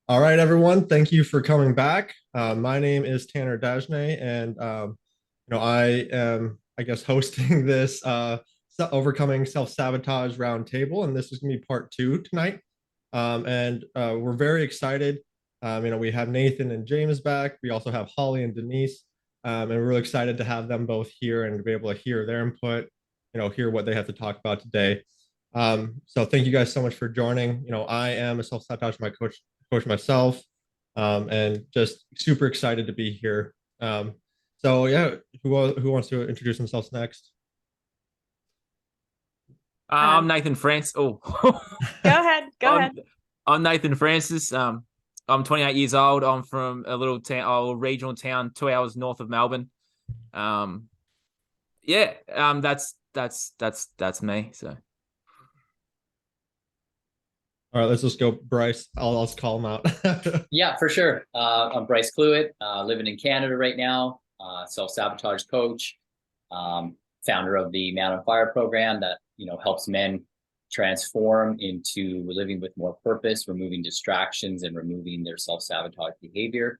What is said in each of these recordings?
All right, everyone. Thank you for coming back. My name is Tanner Dagenais, and I am, I guess, hosting this overcoming self-sabotage round table, and this is going to be part two tonight. And we're very excited. We have Nathan and James back. We also have Holly and Denise, and we're really excited to have them both here and to be able to hear their input. Hear what they have to talk about today. So thank you guys so much for joining. I am a self-sabotage coach myself, and just super excited to be here. So yeah, who wants to introduce themselves next? I'm Um, Nathan Francis. Oh, Go ahead. Go I'm ahead. I'm Nathan Francis. I'm 28 years old. I'm from a little town, regional town, 2 hours north of Melbourne. Um, yeah. That's me. So All right, let's just go, Bryce. I'll just call him out. Yeah, for sure. I'm Bryce Cluett, living in Canada right now, self-sabotage coach, founder of the Man on Fire program that, helps men transform into living with more purpose, removing distractions and removing their self-sabotage behavior,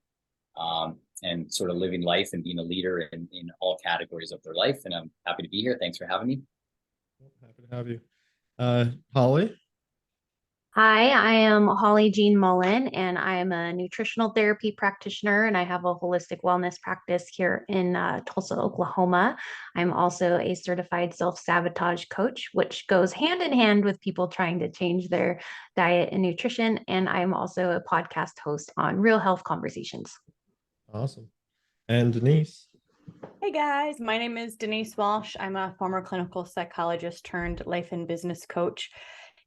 and sort of living life and being a leader in all categories of their life. And I'm happy to be here. Thanks for having me. Happy to have you. Holly. Hi, I am Holly Jean Mullen, and I am a nutritional therapy practitioner, and I have a holistic wellness practice here in Tulsa, Oklahoma. I'm also a certified self-sabotage coach, which goes hand in hand with people trying to change their diet and nutrition. And I'm also a podcast host on Real Health Conversations. Awesome. And Denise. Hey guys, my name is Denise Walsh. I'm a former clinical psychologist turned life and business coach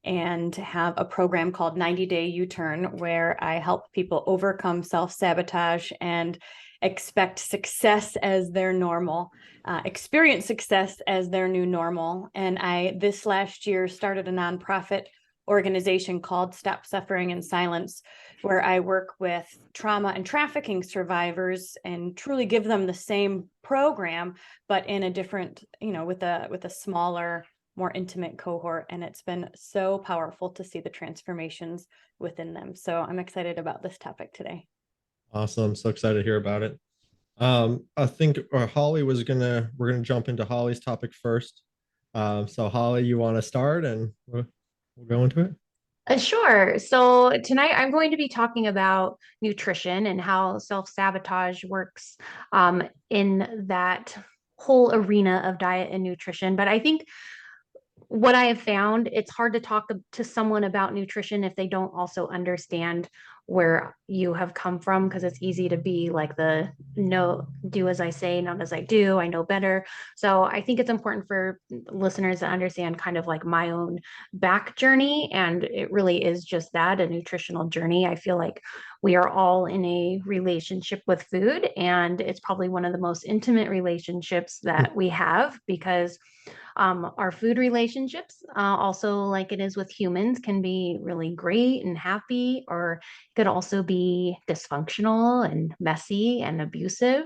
and have a program called 90-Day U-Turn where I help people overcome self-sabotage and expect success as their normal, experience success as their new normal. And I, this last year, started a nonprofit organization called Stop Suffering in Silence, where I work with trauma and trafficking survivors and truly give them the same program, but in a different, with a smaller, more intimate cohort. And it's been so powerful to see the transformations within them. So I'm excited about this topic today. Awesome. So excited to hear about it. I think Holly we're gonna jump into Holly's topic first. So Holly, you want to start and we'll go into it? Sure. So tonight I'm going to be talking about nutrition and how self-sabotage works in that whole arena of diet and nutrition. But I think what I have found, it's hard to talk to someone about nutrition if they don't also understand where you have come from, because it's easy to be like the no, do as I say, not as I do, I know better. So I think it's important for listeners to understand kind of like my own back journey. And it really is just that, a nutritional journey. I feel like we are all in a relationship with food, and it's probably one of the most intimate relationships that we have because our food relationships, also like it is with humans, can be really great and happy, or could also be dysfunctional and messy and abusive.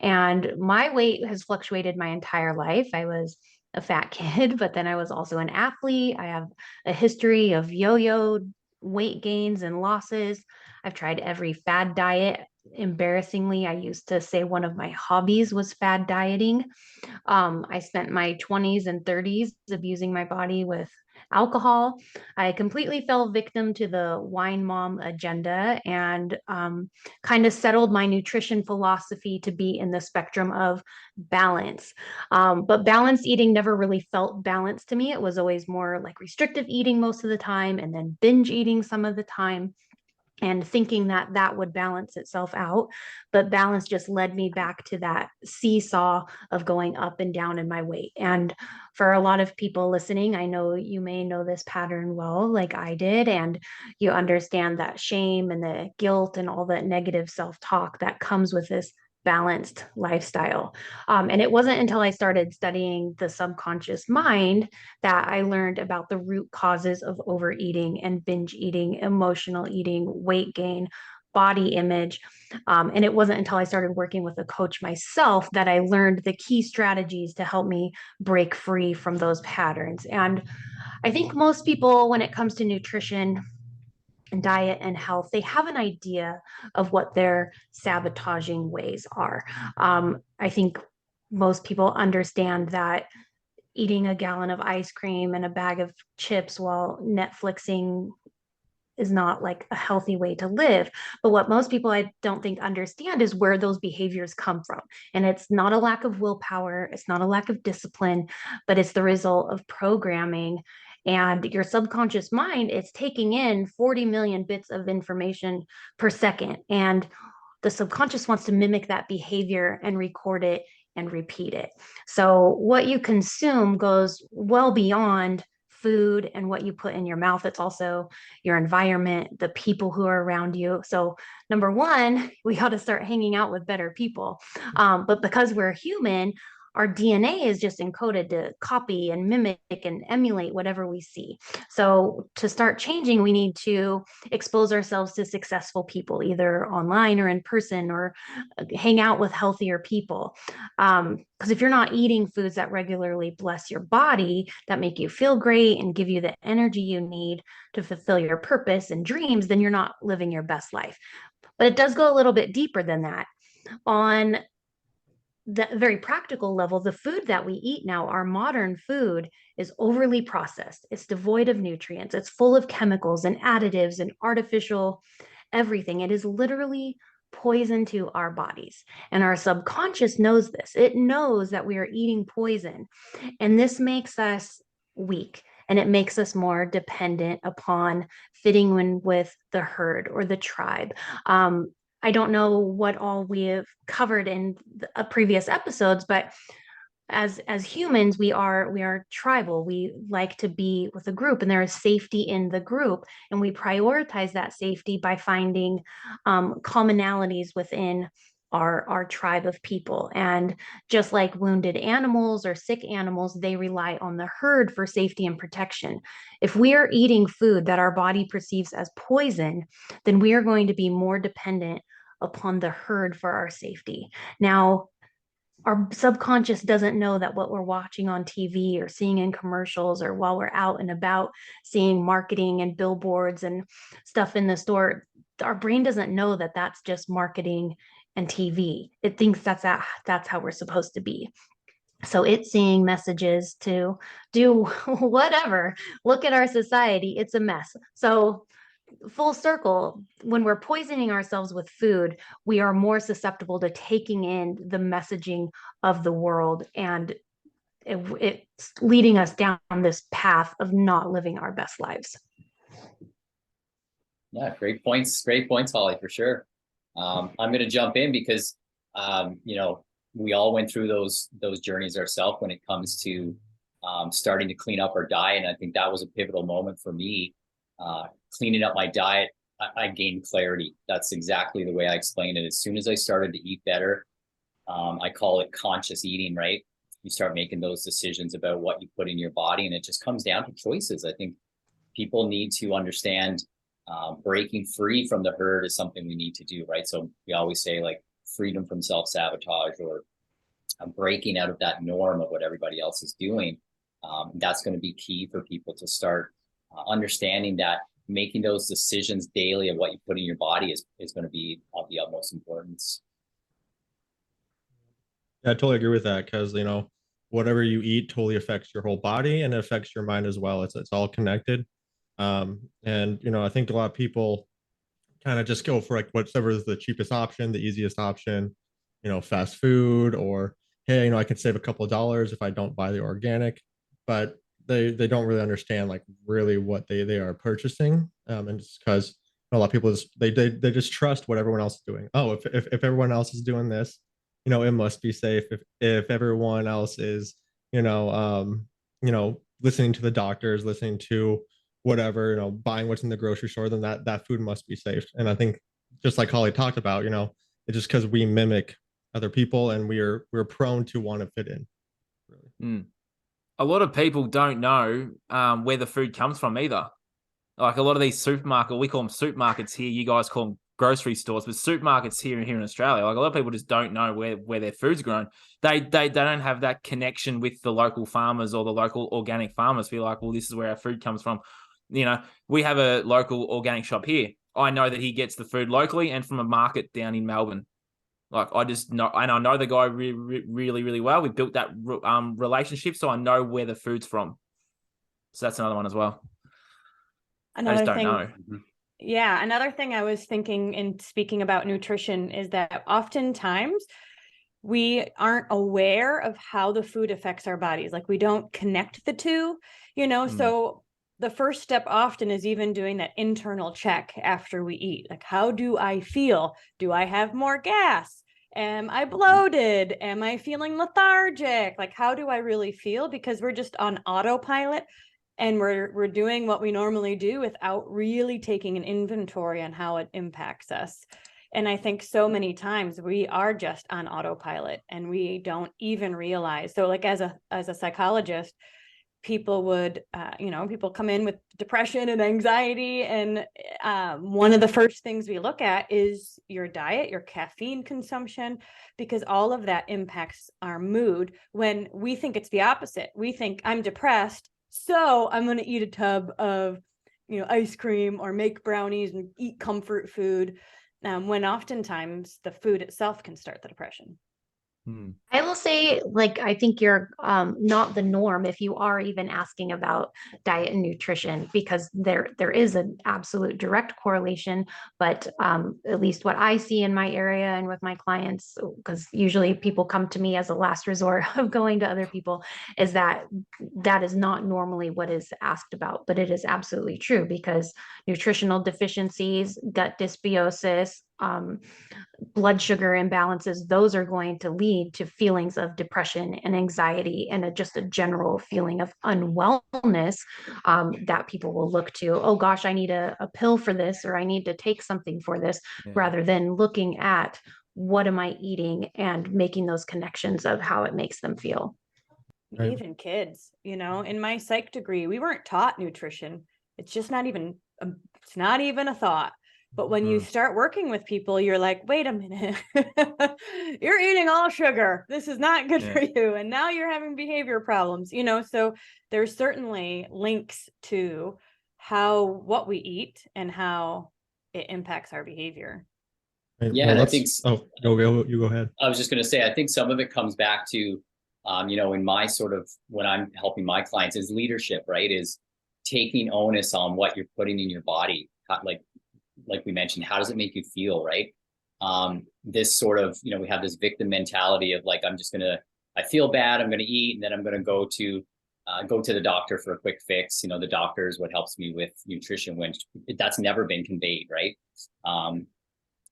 And my weight has fluctuated my entire life. I was a fat kid, but then I was also an athlete. I have a history of yo-yo weight gains and losses. I've tried every fad diet. Embarrassingly, I used to say one of my hobbies was fad dieting. I spent my 20s and 30s abusing my body with alcohol. I completely fell victim to the wine mom agenda and kind of settled my nutrition philosophy to be in the spectrum of balance. But balanced eating never really felt balanced to me. It was always more like restrictive eating most of the time and then binge eating some of the time, and thinking that that would balance itself out. But balance just led me back to that seesaw of going up and down in my weight. And for a lot of people listening, I know you may know this pattern well, like I did, and you understand that shame and the guilt and all that negative self-talk that comes with this balanced lifestyle. And it wasn't until I started studying the subconscious mind that I learned about the root causes of overeating and binge eating, emotional eating, weight gain, body image. And it wasn't until I started working with a coach myself that I learned the key strategies to help me break free from those patterns. And I think most people, when it comes to nutrition and diet and health, they have an idea of what their sabotaging ways are. I think most people understand that eating a gallon of ice cream and a bag of chips while Netflixing is not like a healthy way to live. But what most people I don't think understand is where those behaviors come from. And it's not a lack of willpower, it's not a lack of discipline, but it's the result of programming. And your subconscious mind, it's taking in 40 million bits of information per second. And the subconscious wants to mimic that behavior and record it and repeat it. So what you consume goes well beyond food and what you put in your mouth. It's also your environment, the people who are around you. So number one, we got to start hanging out with better people. But because we're human, our DNA is just encoded to copy and mimic and emulate whatever we see. So to start changing, we need to expose ourselves to successful people, either online or in person, or hang out with healthier people. Because if you're not eating foods that regularly bless your body, that make you feel great and give you the energy you need to fulfill your purpose and dreams, then you're not living your best life. But it does go a little bit deeper than that. On the very practical level, the food that we eat now, our modern food, is overly processed. It's devoid of nutrients. It's full of chemicals and additives and artificial everything. It is literally poison to our bodies. And our subconscious knows this. It knows that we are eating poison. And this makes us weak, and it makes us more dependent upon fitting in with the herd or the tribe. I don't know what all we have covered in the previous episodes, but as humans, we are tribal. We like to be with a group, and there is safety in the group, and we prioritize that safety by finding commonalities within our tribe of people. And just like wounded animals or sick animals, they rely on the herd for safety and protection. If we are eating food that our body perceives as poison, then we are going to be more dependent upon the herd for our safety. Now, our subconscious doesn't know that what we're watching on TV or seeing in commercials, or while we're out and about seeing marketing and billboards and stuff in the store, our brain doesn't know that that's just marketing and TV. It thinks that's how we're supposed to be. So it's seeing messages to do whatever. Look at our society, it's a mess. So full circle, when we're poisoning ourselves with food, we are more susceptible to taking in the messaging of the world, and it's leading us down this path of not living our best lives. Yeah, great points, Holly, for sure. I'm going to jump in because we all went through those journeys ourselves when it comes to starting to clean up our diet. And I think that was a pivotal moment for me. Cleaning up my diet, I gained clarity. That's exactly the way I explained it. As soon as I started to eat better, I call it conscious eating, right? You start making those decisions about what you put in your body, and it just comes down to choices. I think people need to understand breaking free from the herd is something we need to do, right? So we always say like freedom from self-sabotage, or breaking out of that norm of what everybody else is doing. That's going to be key for people to start understanding that making those decisions daily of what you put in your body is going to be of the utmost importance. Yeah, I totally agree with that, because whatever you eat totally affects your whole body, and it affects your mind as well. It's all connected. And I think a lot of people kind of just go for like whatever is the cheapest option, the easiest option, fast food, or hey, I can save a couple of dollars if I don't buy the organic, but they don't really understand like really what they are purchasing. And just because a lot of people they just trust what everyone else is doing. Oh, if everyone else is doing this, it must be safe. If everyone else is, listening to the doctors, listening to whatever, buying what's in the grocery store, then that food must be safe. And I think just like Holly talked about, it's just because we mimic other people, and we're prone to want to fit in. Really. A lot of people don't know where the food comes from either. Like a lot of these we call them supermarkets here. You guys call them grocery stores, but supermarkets here in Australia, like a lot of people just don't know where their food's grown. They don't have that connection with the local farmers or the local organic farmers. Feel like, well, this is where our food comes from. You know, we have a local organic shop here. I know that he gets the food locally and from a market down in Melbourne. Like, I just know, and I know the guy really well. We built that relationship, so I know where the food's from. So that's another one as well. I just don't know. Yeah, another thing I was thinking in speaking about nutrition is that oftentimes we aren't aware of how the food affects our bodies. Like, we don't connect the two, you know. So the first step often is even doing that internal check after we eat. Like, how do I feel? Do I have more gas? Am I bloated? Am I feeling lethargic? Like, how do I really feel? Because we're just on autopilot and we're doing what we normally do without really taking an inventory on how it impacts us. And I think so many times we are just on autopilot and we don't even realize. So like as a psychologist, people would, people come in with depression and anxiety. And one of the first things we look at is your diet, your caffeine consumption, because all of that impacts our mood when we think it's the opposite. We think I'm depressed, so I'm going to eat a tub of, ice cream or make brownies and eat comfort food. When oftentimes the food itself can start the depression. I will say, like, I think you're not the norm if you are even asking about diet and nutrition, because there is an absolute direct correlation. But at least what I see in my area and with my clients, because usually people come to me as a last resort of going to other people, is that is not normally what is asked about. But it is absolutely true, because nutritional deficiencies, gut dysbiosis, blood sugar imbalances, those are going to lead to feelings of depression and anxiety and just a general feeling of unwellness that people will look to, oh gosh, I need a pill for this, or I need to take something for this, rather than looking at what am I eating and making those connections of how it makes them feel. Right. Even kids, in my psych degree, we weren't taught nutrition. It's just not even a thought. But when you start working with people, you're like, wait a minute, you're eating all sugar. This is not good for you. And now you're having behavior problems, so there's certainly links to what we eat and how it impacts our behavior. Right. Yeah, well, and I think, you go ahead. I was just going to say, I think some of it comes back to, in my sort of, when I'm helping my clients, is leadership, right? Is taking onus on what you're putting in your body. Like we mentioned, how does it make you feel, right? This sort of, we have this victim mentality of like, I feel bad, I'm going to eat, and then I'm going to go to the doctor for a quick fix. The doctor is what helps me with nutrition, when that's never been conveyed, right?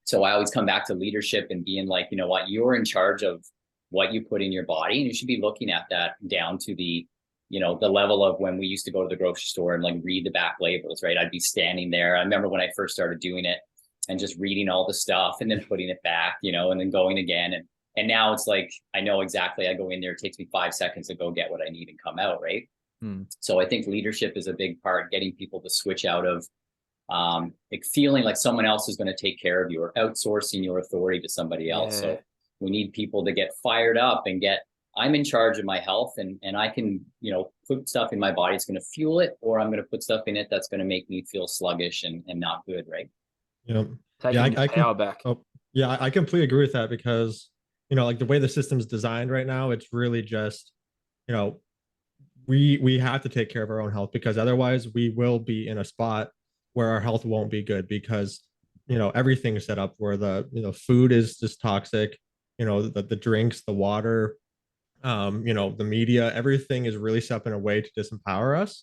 So I always come back to leadership and being like, you know what, you're in charge of what you put in your body, and you should be looking at that down to the level of when we used to go to the grocery store and like read the back labels, right? I'd be standing there. I remember when I first started doing it and just reading all the stuff and then putting it back, and then going again. And now it's like, I know exactly, I go in there, it takes me 5 seconds to go get what I need and come out, right? So I think leadership is a big part, getting people to switch out of like feeling like someone else is going to take care of you, or outsourcing your authority to somebody else. So we need people to get fired up and I'm in charge of my health, and I can, put stuff in my body that's going to fuel it, or I'm going to put stuff in it that's going to make me feel sluggish and not good, right? Taking power back. I completely agree with that, because, like the way the system's designed right now, it's really just, we have to take care of our own health, because otherwise we will be in a spot where our health won't be good, because, everything is set up where the food is just toxic, the drinks, the water, the media, everything is really set up in a way to disempower us.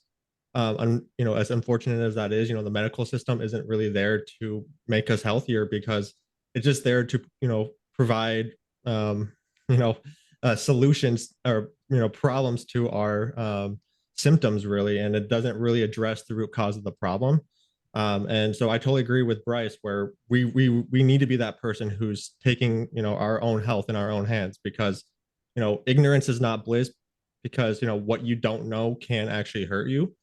And as unfortunate as that is, the medical system isn't really there to make us healthier, because it's just there to provide solutions or problems to our symptoms, really, and it doesn't really address the root cause of the problem. And so I totally agree with Bryce, where we need to be that person who's taking our own health in our own hands, because ignorance is not bliss, because what you don't know can actually hurt you.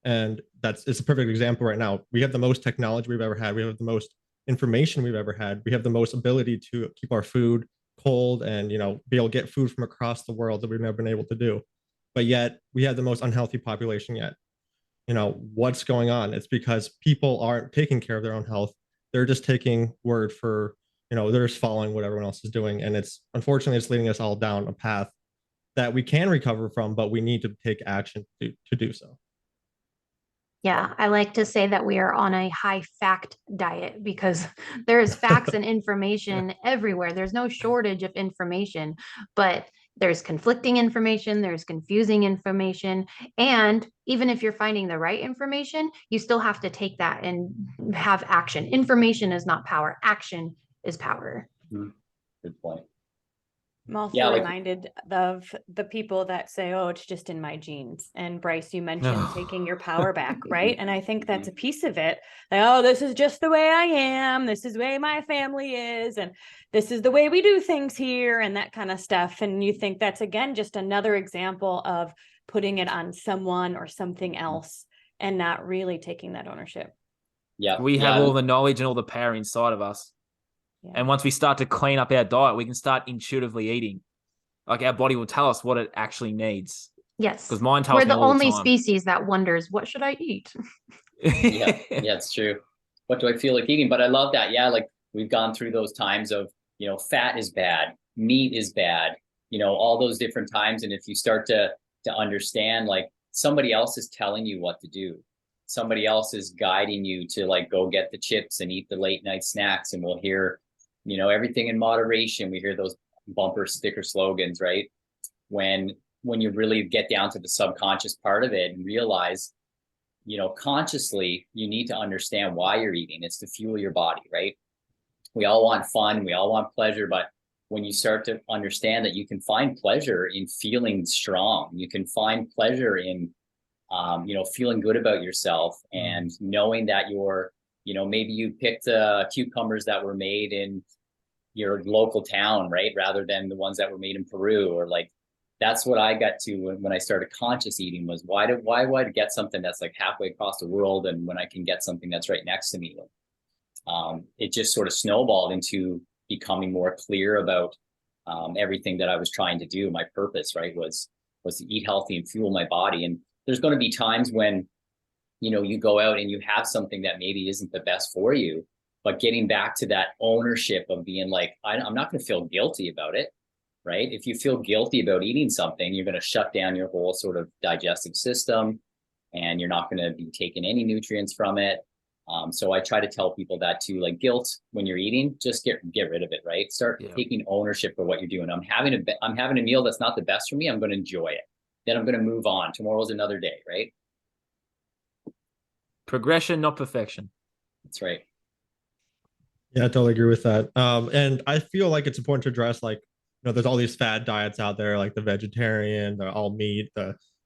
And it's a perfect example right now. We have the most technology we've ever had. We have the most information we've ever had. We have the most ability to keep our food cold and, be able to get food from across the world that we've never been able to do. But yet we have the most unhealthy population yet. What's going on? It's because people aren't taking care of their own health. They're just taking word for, they're just following what everyone else is doing. And unfortunately, it's leading us all down a path that we can recover from, but we need to take action to do so. Yeah, I like to say that we are on a high fact diet because there is facts and information everywhere. There's no shortage of information, but there's conflicting information, there's confusing information. And even if you're finding the right information, you still have to take that and have action. Information is not power, action is power. Good point. I'm also Yeah, reminded of the people that say, oh, it's just in my genes. And Bryce, you mentioned taking your power back, right? And I think that's a piece of it. Like, oh, this is just the way I am. This is the way my family is. And this is the way we do things here and that kind of stuff. And you think that's, again, just another example of putting it on someone or something else and not really taking that ownership. Yeah. We have all the knowledge and all the power inside of us. Yeah. And once we start to clean up our diet, we can start intuitively eating. Like our body will tell us what it actually needs. Yes. Because mine tells We're me the all only the time. species that wonders, what should I eat? Yeah, it's true. What do I feel like eating? But I love that. Yeah, like we've gone through those times of, fat is bad, meat is bad, all those different times. And if you start to understand, like somebody else is telling you what to do. Somebody else is guiding you to like go get the chips and eat the late night snacks, and we'll hear everything in moderation. We hear those bumper sticker slogans, right? When you really get down to the subconscious part of it and realize, consciously, you need to understand why you're eating. It's to fuel your body, right? We all want fun. We all want pleasure. But when you start to understand that you can find pleasure in feeling strong, you can find pleasure in, feeling good about yourself and knowing that you're, maybe you picked cucumbers that were made in your local town, right? Rather than the ones that were made in Peru, or like, that's what I got to when I started conscious eating was why would I get something that's like halfway across the world and when I can get something that's right next to me? It just sort of snowballed into becoming more clear about everything that I was trying to do. My purpose, right, was to eat healthy and fuel my body. And there's going to be times when, you go out and you have something that maybe isn't the best for you, but getting back to that ownership of being like, I'm not going to feel guilty about it, right? If you feel guilty about eating something, you're going to shut down your whole sort of digestive system and you're not going to be taking any nutrients from it. So I try to tell people that too, like guilt when you're eating, just get rid of it, right? Start taking ownership for what you're doing. I'm having a meal that's not the best for me. I'm going to enjoy it. Then I'm going to move on. Tomorrow's another day, right? Progression, not perfection. That's right. Yeah, I totally agree with that. And I feel like it's important to address, like, there's all these fad diets out there, like the vegetarian, the all meat,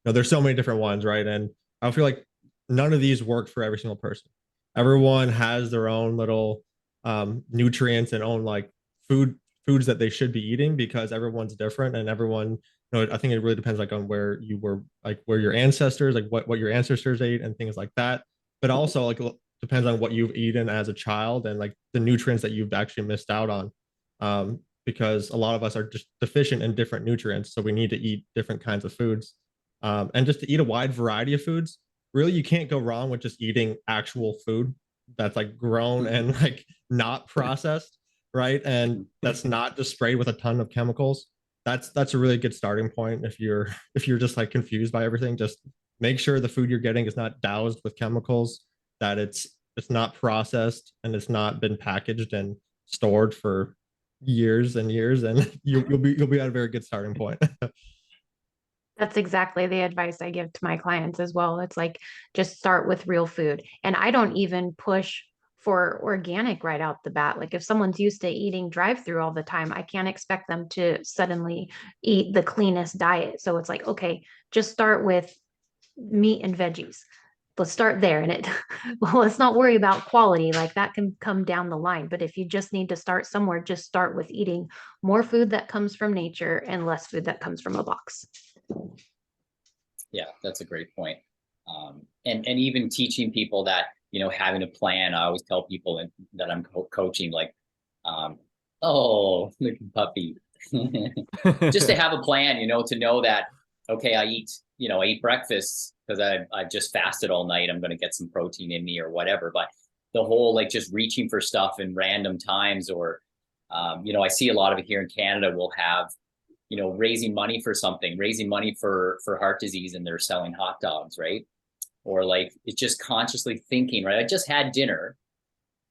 there's so many different ones, right? And I feel like none of these work for every single person. Everyone has their own little nutrients and own like foods that they should be eating because everyone's different and everyone, I think it really depends like on where you were, like where your ancestors, like what your ancestors ate and things like that. But also like depends on what you've eaten as a child and like the nutrients that you've actually missed out on. Because a lot of us are just deficient in different nutrients. So we need to eat different kinds of foods. And just to eat a wide variety of foods, really, you can't go wrong with just eating actual food that's like grown and like not processed, right? And that's not just sprayed with a ton of chemicals. That's a really good starting point if you're just like confused by everything. Just make sure the food you're getting is not doused with chemicals, that it's not processed and it's not been packaged and stored for years and years, and you'll be at a very good starting point. That's exactly the advice I give to my clients as well. It's like, just start with real food. And I don't even push for organic right out the bat. Like if someone's used to eating drive-through all the time, I can't expect them to suddenly eat the cleanest diet. So it's like, okay, just start with meat and veggies. Let's start there. And well, let's not worry about quality. Like that can come down the line. But if you just need to start somewhere, just start with eating more food that comes from nature and less food that comes from a box. Yeah, that's a great point. And even teaching people that, having a plan. I always tell people that I'm coaching, like, oh, little puppy, just to have a plan, to know that, okay, I eat breakfast because I just fasted all night. I'm going to get some protein in me or whatever. But the whole, like, just reaching for stuff in random times, or, I see a lot of it here in Canada. We'll have, raising money for something, raising money for heart disease, and they're selling hot dogs, right? Or like, it's just consciously thinking, right? I just had dinner,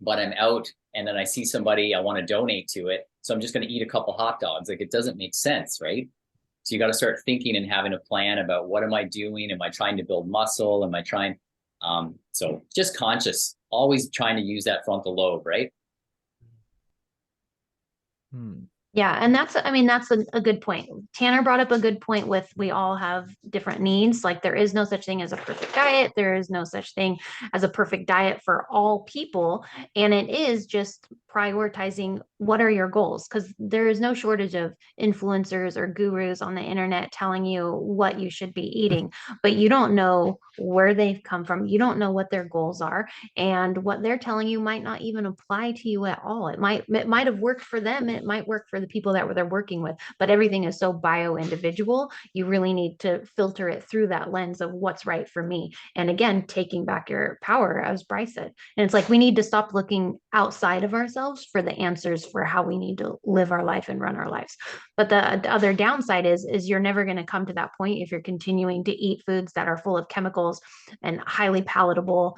but I'm out, and then I see somebody I want to donate to it, so I'm just going to eat a couple hot dogs. Like, it doesn't make sense, right? So you got to start thinking and having a plan about, what am I doing? Am I trying to build muscle? Am I trying? So just conscious, always trying to use that frontal lobe, right? Yeah, and that's a good point. Tanner brought up a good point with, we all have different needs. Like, there is no such thing as a perfect diet. There is no such thing as a perfect diet for all people. And it is just prioritizing, what are your goals? Because there is no shortage of influencers or gurus on the internet telling you what you should be eating, but you don't know where they've come from. You don't know what their goals are, and what they're telling you might not even apply to you at all. It might have worked for them. It might work for the people that they're working with, but everything is so bio individual. You really need to filter it through that lens of what's right for me. And again, taking back your power, as Bryce said. And it's like, we need to stop looking outside of ourselves for the answers for how we need to live our life and run our lives. But the other downside is you're never going to come to that point if you're continuing to eat foods that are full of chemicals and highly palatable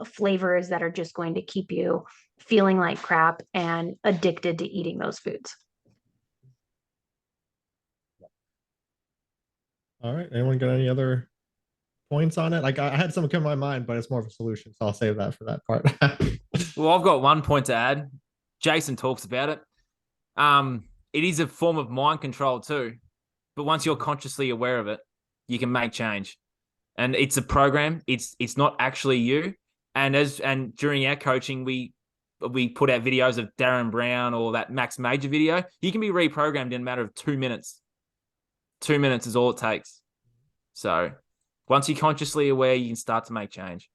flavors that are just going to keep you feeling like crap and addicted to eating those foods. All right. Anyone got any other points on it? Like, I had some come to my mind, but it's more of a solution, so I'll save that for that part. Well, I've got one point to add. Jason talks about it. It is a form of mind control too, but once you're consciously aware of it, you can make change. And it's a program. It's not actually you. And during our coaching, we put out videos of Darren Brown or that Max Major video. You can be reprogrammed in a matter of 2 minutes. 2 minutes is all it takes. So once you're consciously aware, you can start to make change.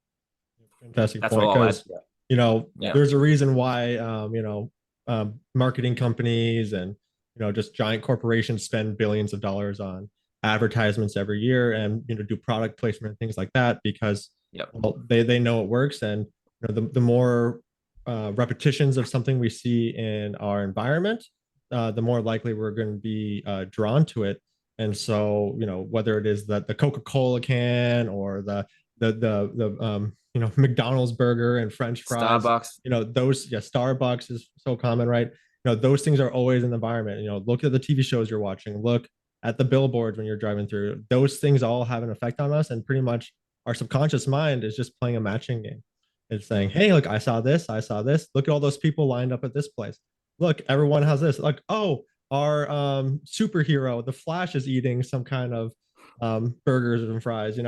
Fantastic That's point. all I'll add. Because there's a reason why marketing companies and just giant corporations spend billions of dollars on advertisements every year, and do product placement and things like that, because they know it works. And the more repetitions of something we see in our environment, the more likely we're going to be drawn to it. And so whether it is the Coca-Cola can, or the McDonald's burger and French fries, Starbucks, Starbucks is so common, right? Those things are always in the environment. Look at the TV shows you're watching, look at the billboards when you're driving through. Those things all have an effect on us, and pretty much our subconscious mind is just playing a matching game. It's saying, hey, look, I saw this, look at all those people lined up at this place, look, everyone has this, like, oh, our superhero the Flash is eating some kind of burgers and fries.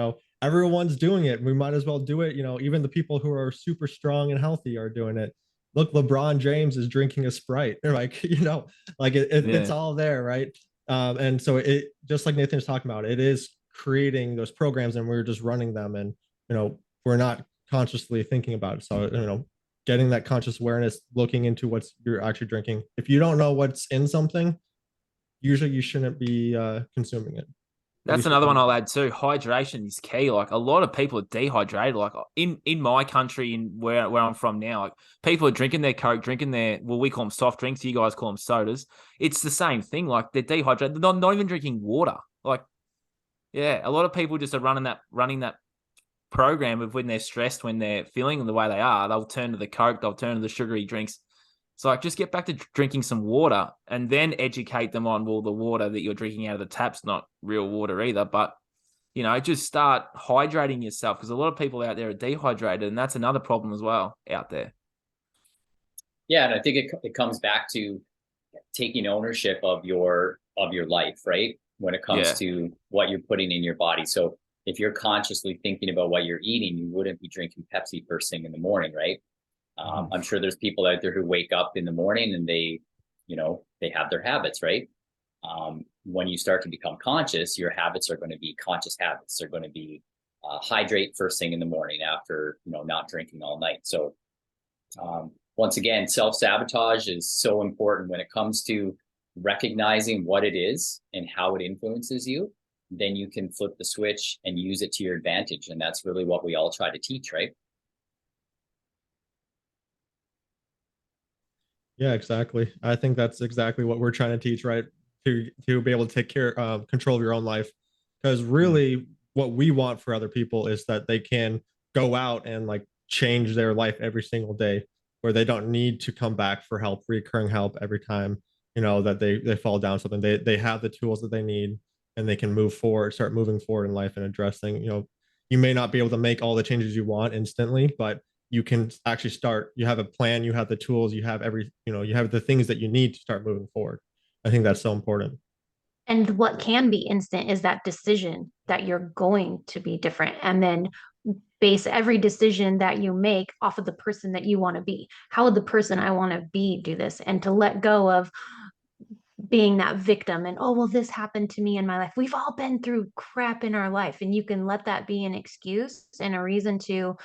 Everyone's doing it, we might as well do it. Even the people who are super strong and healthy are doing it. Look, LeBron James is drinking a Sprite. They're like, it's all there, right? And so it, just like Nathan was talking about, it is creating those programs, and we're just running them, and we're not consciously thinking about it. So getting that conscious awareness, looking into what's you're actually drinking. If you don't know what's in something, usually you shouldn't be consuming it. That's another one I'll add too. Hydration is key. Like, a lot of people are dehydrated. Like in my country, in where I'm from now, like, people are drinking their Coke, drinking their, well, we call them soft drinks. You guys call them sodas. It's the same thing. Like, they're dehydrated. They're not even drinking water. Like, yeah, a lot of people just are running that program of, when they're stressed, when they're feeling the way they are, they'll turn to the Coke, they'll turn to the sugary drinks. So, like, just get back to drinking some water, and then educate them on, well, the water that you're drinking out of the tap's not real water either. But, just start hydrating yourself, because a lot of people out there are dehydrated, and that's another problem as well out there. Yeah, and I think it comes back to taking ownership of your life, right? When it comes to what you're putting in your body. So if you're consciously thinking about what you're eating, you wouldn't be drinking Pepsi first thing in the morning, right? I'm sure there's people out there who wake up in the morning and they have their habits, right? When you start to become conscious, your habits are going to be conscious habits. They're going to be hydrate first thing in the morning after, not drinking all night. So once again, self-sabotage is so important when it comes to recognizing what it is and how it influences you. Then you can flip the switch and use it to your advantage. And that's really what we all try to teach, right? Yeah, exactly. I think that's exactly what we're trying to teach, right? To be able to take care, control of your own life, because really, what we want for other people is that they can go out and like change their life every single day, where they don't need to come back for help, recurring help every time, that they fall down something. They have the tools that they need, and they can move forward, start moving forward in life and addressing. You may not be able to make all the changes you want instantly, but you can actually start. You have a plan, you have the tools, you have you have the things that you need to start moving forward. I think that's so important. And what can be instant is that decision that you're going to be different. And then base every decision that you make off of the person that you want to be. How would the person I want to be do this? And to let go of being that victim and, oh, well, this happened to me in my life. We've all been through crap in our life. And you can let that be an excuse and a reason to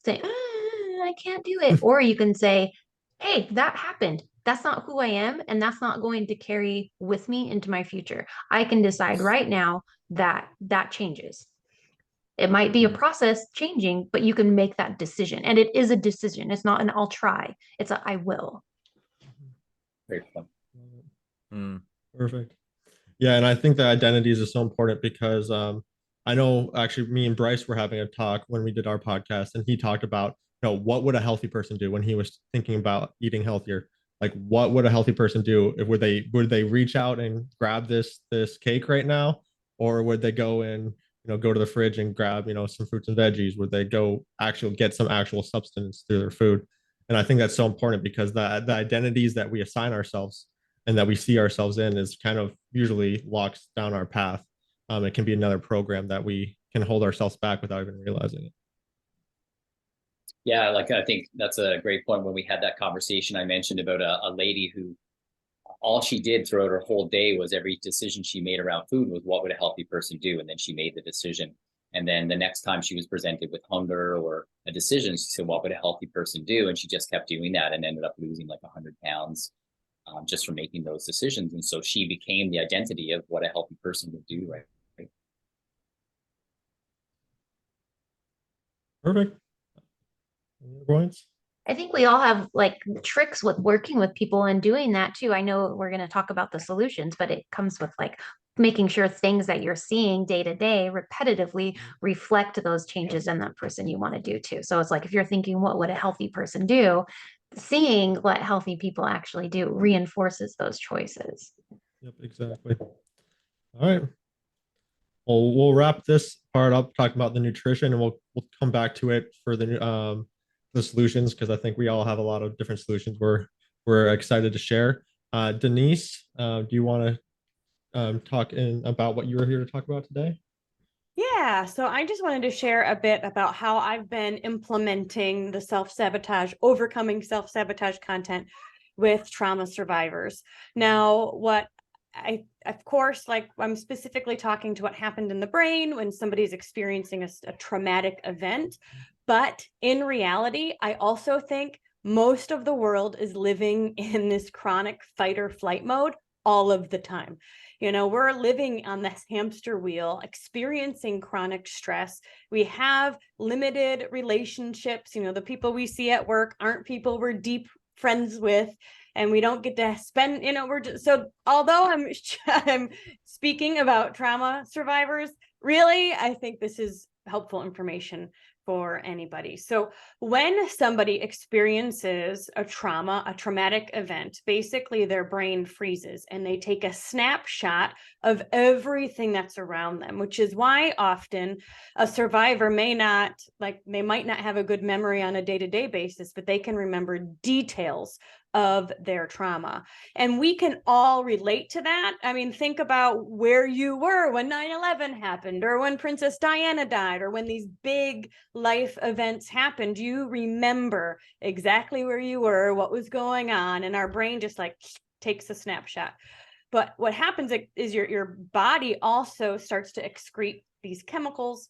say, I can't do it. Or you can say, hey, that happened. That's not who I am. And that's not going to carry with me into my future. I can decide right now that that changes. It might be a process changing, but you can make that decision. And it is a decision. It's not an I'll try. It's a I will. Very fun. Perfect. Yeah, and I think that identities is so important because I know actually me and Bryce were having a talk when we did our podcast, and he talked about what would a healthy person do when he was thinking about eating healthier. Like, what would a healthy person do? Would they reach out and grab this cake right now, or would they go and go to the fridge and grab some fruits and veggies? Would they go actually get some actual substance through their food? And I think that's so important because the identities that we assign ourselves and that we see ourselves in is kind of usually locks down our path. It can be another program that we can hold ourselves back without even realizing it. Yeah, like I think that's a great point. When we had that conversation, I mentioned about a lady who all she did throughout her whole day was every decision she made around food was what would a healthy person do? And then she made the decision. And then the next time she was presented with hunger or a decision, she said, what would a healthy person do? And she just kept doing that and ended up losing like 100 pounds just from making those decisions. And so she became the identity of what a healthy person would do, right? Perfect. Any other points? I think we all have like tricks with working with people and doing that too. I know we're going to talk about the solutions, but it comes with like making sure things that you're seeing day to day repetitively reflect those changes in that person you want to do too. So it's like if you're thinking, what would a healthy person do? Seeing what healthy people actually do reinforces those choices. Yep, exactly. All right. Well, we'll wrap this part up talking about the nutrition, and we'll come back to it for the solutions because I think we all have a lot of different solutions we're excited to share. Denise, do you want to talk about what you were here to talk about today? Yeah, so I just wanted to share a bit about how I've been implementing the overcoming self-sabotage content with trauma survivors. Now, of course, like I'm specifically talking to what happened in the brain when somebody's experiencing a traumatic event. But in reality, I also think most of the world is living in this chronic fight or flight mode all of the time. We're living on this hamster wheel, experiencing chronic stress. We have limited relationships. The people we see at work aren't people we're deep friends with, and we don't get to spend, so although I'm speaking about trauma survivors, really, I think this is helpful information for anybody. So when somebody experiences a traumatic event, basically their brain freezes and they take a snapshot of everything that's around them, which is why often a survivor they might not have a good memory on a day-to-day basis, but they can remember details of their trauma. And we can all relate to that. I mean, think about where you were when 9/11 happened, or when Princess Diana died, or when these big life events happened. You remember exactly where you were, what was going on, and our brain just like takes a snapshot. But what happens is your body also starts to excrete these chemicals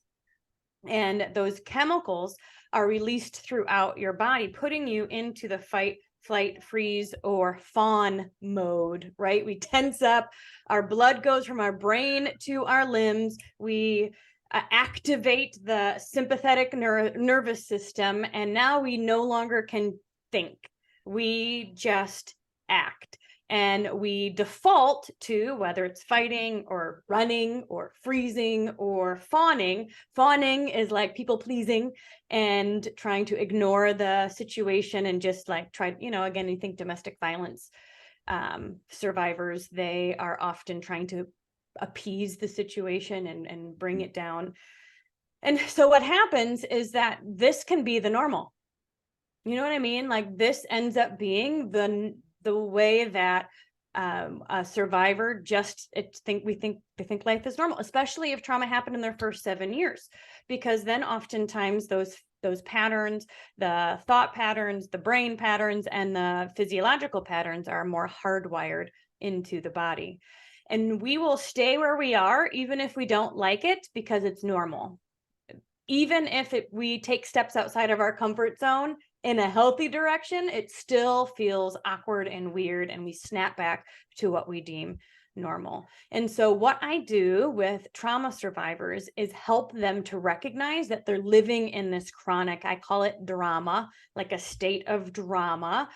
And those chemicals are released throughout your body, putting you into the fight, flight, freeze, or fawn mode, right? We tense up, our blood goes from our brain to our limbs. We activate the sympathetic nervous system, and now we no longer can think. We just act. And we default to, whether it's fighting or running or freezing or fawning. Fawning is like people pleasing and trying to ignore the situation and just like try, again, you think domestic violence survivors, they are often trying to appease the situation and bring it down. And so what happens is that this can be the normal. You know what I mean? Like this ends up being the way that a survivor they think life is normal, especially if trauma happened in their first 7 years, because then oftentimes those patterns, the thought patterns, the brain patterns, and the physiological patterns are more hardwired into the body. And we will stay where we are, even if we don't like it, because it's normal. Even if we take steps outside of our comfort zone, in a healthy direction, it still feels awkward and weird, and we snap back to what we deem normal. And so what I do with trauma survivors is help them to recognize that they're living in this chronic, I call it drama, like a state of drama.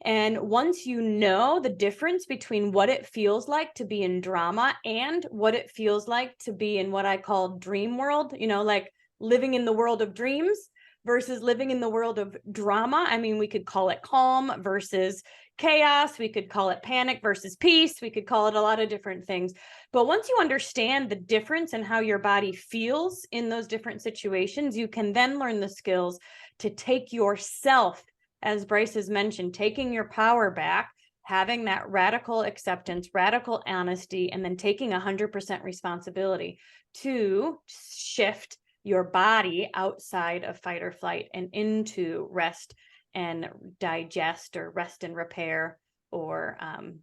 And once you know the difference between what it feels like to be in drama and what it feels like to be in what I call dream world, like living in the world of dreams versus living in the world of drama. I mean, we could call it calm versus chaos. We could call it panic versus peace. We could call it a lot of different things. But once you understand the difference in how your body feels in those different situations, you can then learn the skills to take yourself, as Bryce has mentioned, taking your power back, having that radical acceptance, radical honesty, and then taking 100% responsibility to shift your body outside of fight or flight and into rest and digest, or rest and repair, or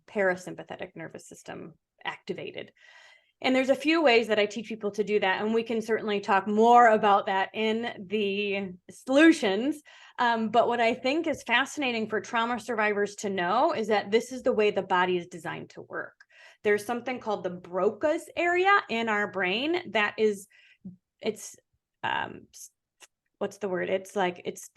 parasympathetic nervous system activated. And there's a few ways that I teach people to do that, and we can certainly talk more about that in the solutions. But what I think is fascinating for trauma survivors to know is that this is the way the body is designed to work. There's something called the Broca's area in our brain that is, what's the word? It's like, it's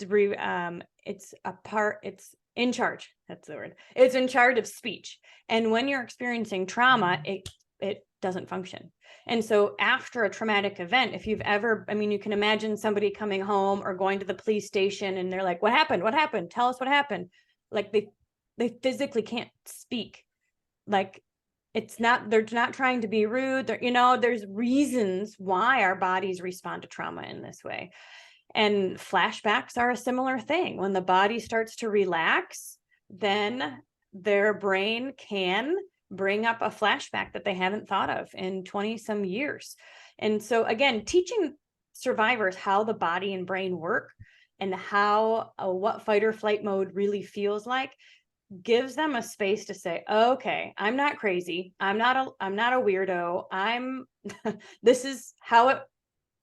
in charge. That's the word. It's in charge of speech. And when you're experiencing trauma, it doesn't function. And so after a traumatic event, if you've ever, you can imagine somebody coming home or going to the police station and they're like, what happened? What happened? Tell us what happened. Like they physically can't speak. Like, they're not trying to be rude. There's reasons why our bodies respond to trauma in this way. And flashbacks are a similar thing. When the body starts to relax, then their brain can bring up a flashback that they haven't thought of in 20 some years. And so again, teaching survivors how the body and brain work and how what fight or flight mode really feels like gives them a space to say, okay, I'm not crazy. I'm not a weirdo. This is how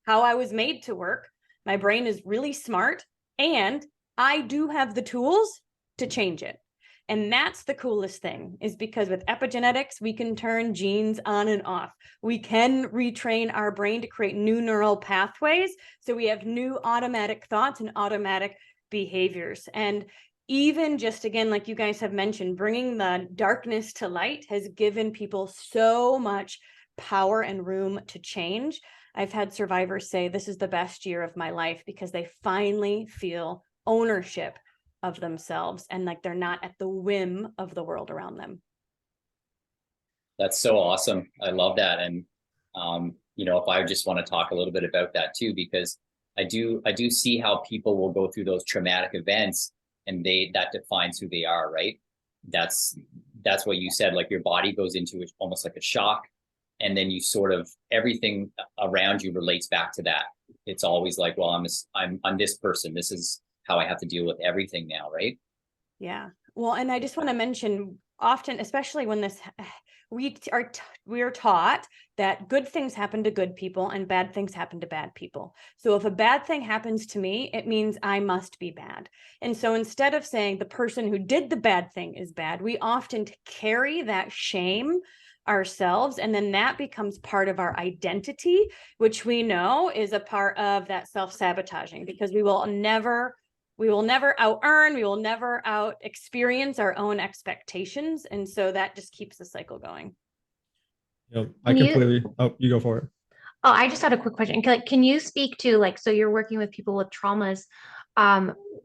I was made to work. My brain is really smart, and I do have the tools to change it. And that's the coolest thing, is because with epigenetics, we can turn genes on and off. We can retrain our brain to create new neural pathways. So we have new automatic thoughts and automatic behaviors. And even just, again, like you guys have mentioned, bringing the darkness to light has given people so much power and room to change. I've had survivors say, this is the best year of my life, because they finally feel ownership of themselves and like they're not at the whim of the world around them. That's so awesome. I love that. And, if I just want to talk a little bit about that too, because I do see how people will go through those traumatic events and that defines who they are, right? That's what you said, like your body goes into it almost like a shock. And then you sort of, everything around you relates back to that. It's always like, well, I'm this person. This is how I have to deal with everything now, right? Yeah. Well, and I just want to mention, often, especially when we are taught that good things happen to good people and bad things happen to bad people. So if a bad thing happens to me, it means I must be bad. And so instead of saying the person who did the bad thing is bad, we often carry that shame ourselves, and then that becomes part of our identity, which we know is a part of that self-sabotaging, because we will never out earn, we will never out experience our own expectations. And so that just keeps the cycle going. I completely, you go for it. Oh, I just had a quick question. Can you speak to, like, so you're working with people with traumas.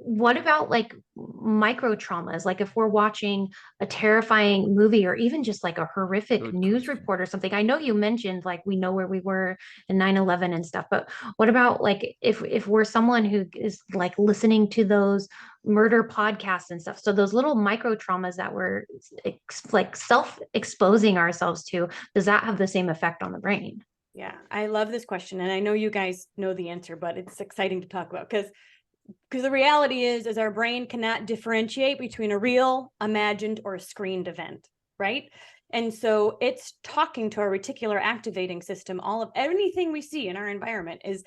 What about like micro traumas? Like if we're watching a terrifying movie or even just like a horrific news report or something. I know you mentioned like we know where we were in 9/11 and stuff, but what about like if we're someone who is like listening to those murder podcasts and stuff? So those little micro traumas that we're like self-exposing ourselves to, does that have the same effect on the brain? Yeah, I love this question. And I know you guys know the answer, but it's exciting to talk about because the reality is our brain cannot differentiate between a real, imagined, or a screened event, right? And so it's talking to our reticular activating system. All of anything we see in our environment is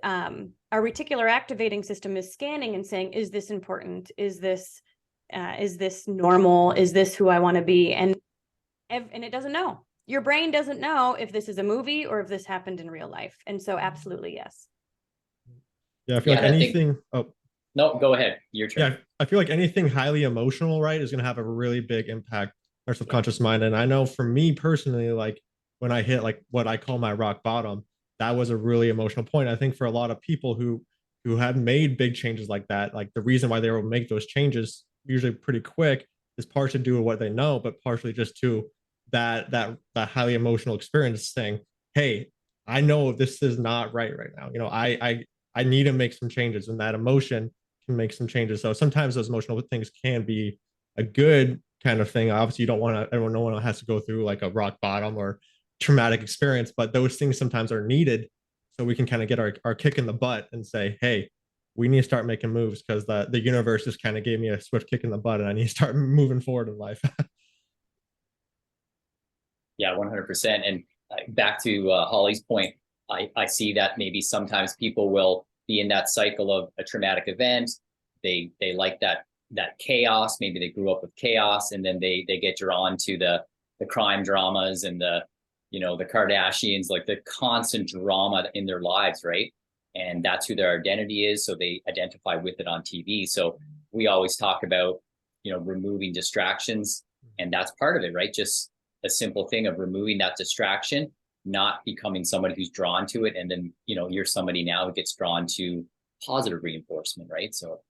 our reticular activating system is scanning and saying, is this important? Is this normal? Is this who I want to be? And it doesn't know. Your brain doesn't know if this is a movie or if this happened in real life. And so absolutely, yes. Yeah, I feel like anything. No, go ahead. Your turn. Yeah, I feel like anything highly emotional, right, is going to have a really big impact on our subconscious mind. And I know for me personally, like when I hit like what I call my rock bottom, that was a really emotional point. I think for a lot of people who have made big changes like that, like the reason why they will make those changes usually pretty quick is partially due to what they know, but partially just to that highly emotional experience saying, hey, I know this is not right now. I need to make some changes, and that emotion can make some changes. So sometimes those emotional things can be a good kind of thing. Obviously, you don't want to, no one has to go through like a rock bottom or traumatic experience, but those things sometimes are needed so we can kind of get our kick in the butt and say, hey, we need to start making moves because the universe just kind of gave me a swift kick in the butt and I need to start moving forward in life. Yeah, 100%. And back to Holly's point, I see that maybe sometimes people will be in that cycle of a traumatic event. They like that chaos. Maybe they grew up with chaos, and then they get drawn to the crime dramas and the Kardashians, like the constant drama in their lives, right? And that's who their identity is. So they identify with it on TV. So we always talk about, removing distractions, and that's part of it, right? Just a simple thing of removing that distraction, not becoming somebody who's drawn to it. And then, you're somebody now who gets drawn to positive reinforcement, right? So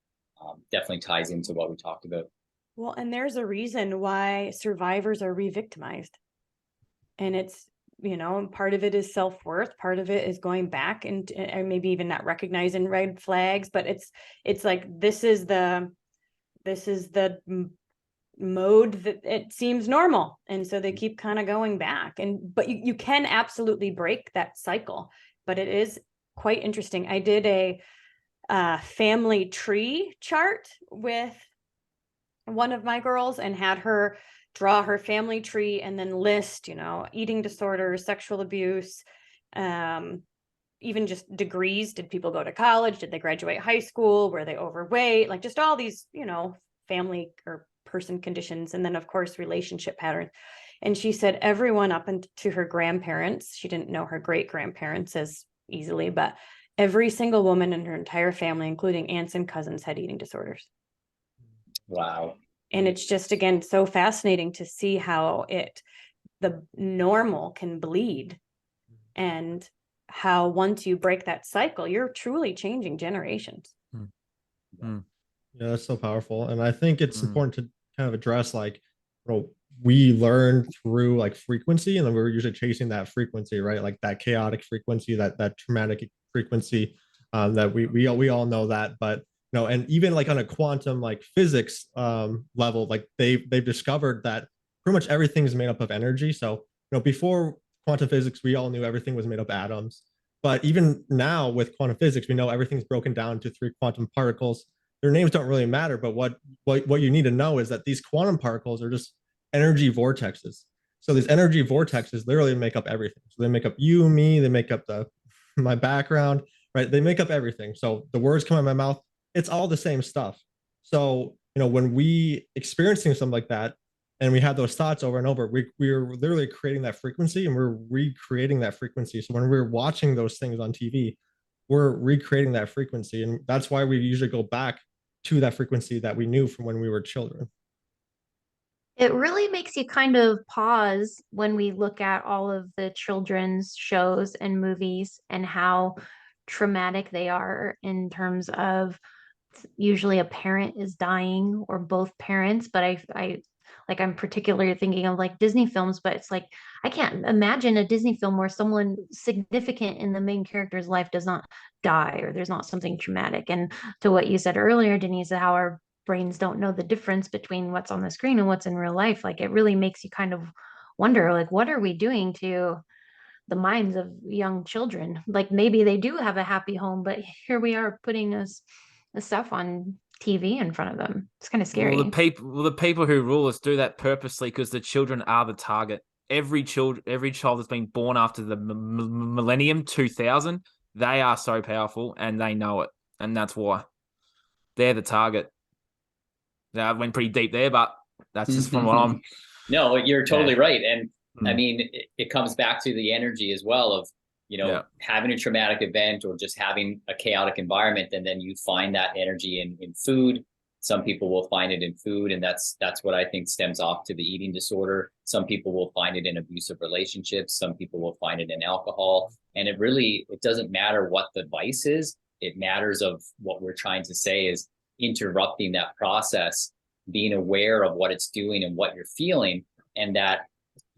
definitely ties into what we talked about. Well, and there's a reason why survivors are re-victimized. And it's, part of it is self-worth. Part of it is going back and maybe even not recognizing red flags, but it's like, this is the mode that it seems normal, and so they keep kind of going back. But you can absolutely break that cycle, but it is quite interesting. I did a family tree chart with one of my girls and had her draw her family tree and then list eating disorders, sexual abuse, even just degrees. Did people go to college? Did they graduate high school? Were they overweight? Like just all these family or person conditions, and then of course relationship patterns. And she said everyone up into her grandparents, she didn't know her great grandparents as easily, but every single woman in her entire family, including aunts and cousins, had eating disorders. Wow. And it's just, again, so fascinating to see how the normal can bleed, and how once you break that cycle, you're truly changing generations. Yeah, that's so powerful. And I think it's important to kind of address, like, we learn through like frequency, and then we're usually chasing that frequency, right? Like that chaotic frequency, that traumatic frequency, that we all know that. But and even like on a quantum like physics level, like they've discovered that pretty much everything is made up of energy. So before quantum physics, we all knew everything was made up of atoms. But even now with quantum physics, we know everything's broken down to 3 quantum particles. their names don't really matter. But what you need to know is that these quantum particles are just energy vortexes. So these energy vortexes literally make up everything. So they make up you, me, they make up my background, right? They make up everything. So the words come out of my mouth, it's all the same stuff. So, when we experiencing something like that and we have those thoughts over and over, we're literally creating that frequency and we're recreating that frequency. So when we're watching those things on TV, we're recreating that frequency. And that's why we usually go back to that frequency that we knew from when we were children. It really makes you kind of pause when we look at all of the children's shows and movies and how traumatic they are in terms of usually a parent is dying or both parents. But I'm particularly thinking of like Disney films, but it's like I can't imagine a Disney film where someone significant in the main character's life does not die or there's not something traumatic. And to what you said earlier, Denise, how our brains don't know the difference between what's on the screen and what's in real life. Like it really makes you kind of wonder, like, what are we doing to the minds of young children? Like maybe they do have a happy home, but here we are putting us the stuff on TV in front of them. It's kind of scary. Well, the people who rule us do that purposely because the children are the target. Every child that's been born after the millennium 2000, they are so powerful and they know it, and that's why they're the target. Now, I went pretty deep there, but that's just from what I'm. No, you're totally right, and I mean, it comes back to the energy as well of having a traumatic event or just having a chaotic environment, and then you find that energy in food. Some people will find it in food, and that's what I think stems off to the eating disorder. Some people will find it in abusive relationships. Some people will find it in alcohol, and it doesn't matter what the vice is. It matters of what we're trying to say is interrupting that process, being aware of what it's doing and what you're feeling, and that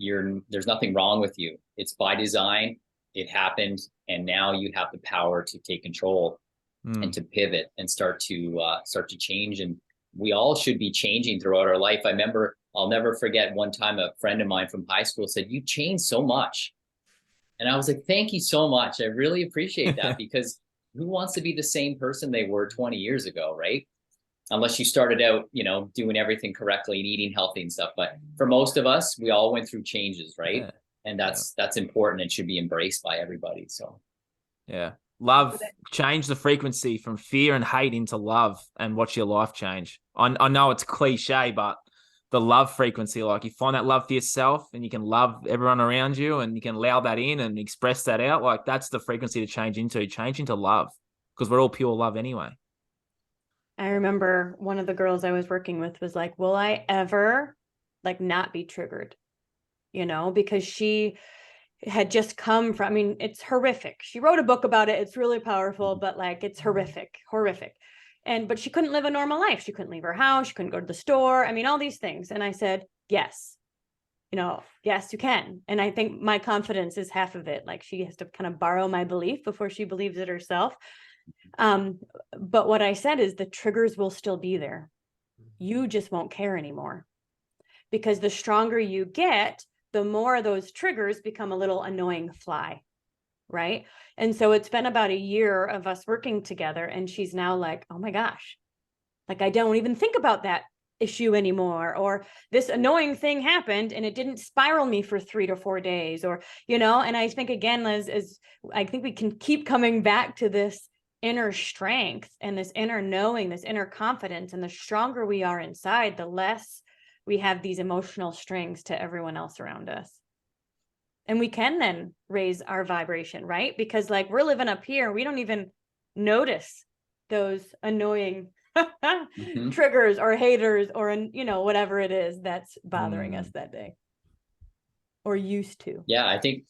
there's nothing wrong with you. It's by design. It happened, and now you have the power to take control and to pivot and start to change. And we all should be changing throughout our life. I remember, I'll never forget one time a friend of mine from high school said, "You changed so much," and I was like, "Thank you so much. I really appreciate that," because who wants to be the same person they were 20 years ago, right? Unless you started out, doing everything correctly and eating healthy and stuff. But for most of us, we all went through changes, right? Yeah. And that's important and should be embraced by everybody. So, yeah, love, change the frequency from fear and hate into love and watch your life change. I know it's cliche, but the love frequency, like you find that love for yourself and you can love everyone around you and you can allow that in and express that out. Like that's the frequency to change into love, because we're all pure love anyway. I remember one of the girls I was working with was like, will I ever not be triggered? Because she had just come from, I mean, it's horrific. She wrote a book about it. It's really powerful, but it's horrific. But she couldn't live a normal life. She couldn't leave her house. She couldn't go to the store. I mean, all these things. And I said, yes, yes, you can. And I think my confidence is half of it. Like she has to kind of borrow my belief before she believes it herself. But what I said is the triggers will still be there. You just won't care anymore, because the stronger you get, the more those triggers become a little annoying fly. Right. And so it's been about a year of us working together, and she's now like, oh my gosh, I don't even think about that issue anymore, or this annoying thing happened and it didn't spiral me for 3 to 4 days, or, and I think again, as I think we can keep coming back to this inner strength and this inner knowing, this inner confidence. And the stronger we are inside, the less we have these emotional strings to everyone else around us. And we can then raise our vibration, right? Because we're living up here, we don't even notice those annoying triggers or haters or, whatever it is that's bothering us that day or used to. Yeah, I think